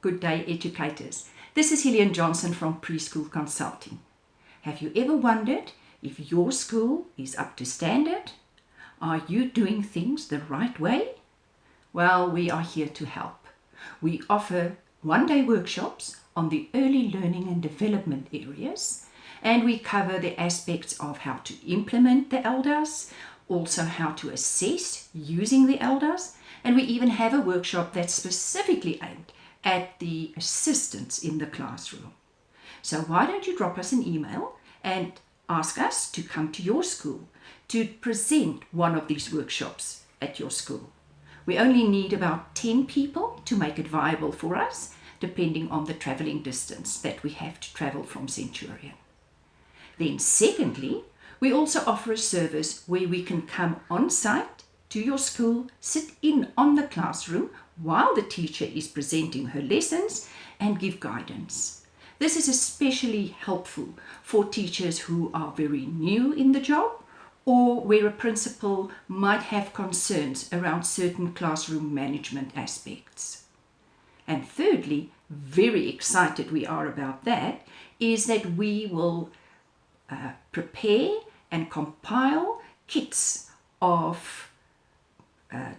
Good day, educators. This is Helian Johnson from Preschool Consulting. Have you ever wondered if your school is up to standard? Are you doing things the right way? Well, we are here to help. We offer one-day workshops on the early learning and development areas, and we cover the aspects of how to implement the ELDAs, also how to assess using the ELDAs, and we even have a workshop that's specifically aimed at the assistants in the classroom. So why don't you drop us an email and ask us to come to your school to present one of these workshops at your school. We only need about 10 people to make it viable for us, depending on the traveling distance that we have to travel from Centurion. Then secondly, we also offer a service where we can come on site to your school, sit in on the classroom while the teacher is presenting her lessons and give guidance. This is especially helpful for teachers who are very new in the job or where a principal might have concerns around certain classroom management aspects. And thirdly, very excited we are about that, is that we will prepare and compile kits of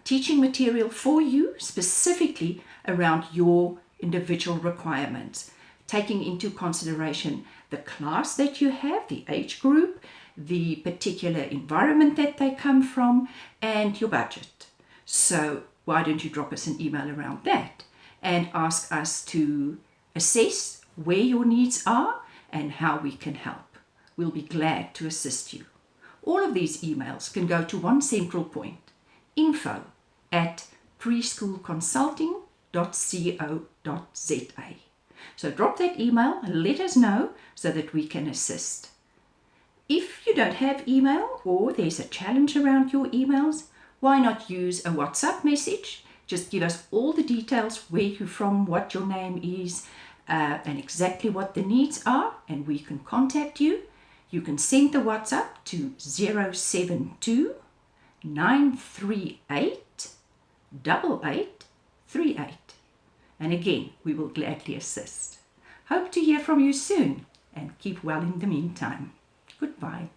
teaching material for you specifically around your individual requirements, taking into consideration the class that you have, the age group, the particular environment that they come from, and your budget. So why don't you drop us an email around that and ask us to assess where your needs are and how we can help. We'll be glad to assist you. All of these emails can go to one central point: info@preschoolconsulting.co.za. So drop that email and let us know so that we can assist. If you don't have email or there's a challenge around your emails, why not use a WhatsApp message? Just give us all the details, where you're from, what your name is, and exactly what the needs are, and we can contact you. You can send the WhatsApp to 072 938 8838. And again, we will gladly assist. Hope to hear from you soon, and keep well in the meantime. Goodbye.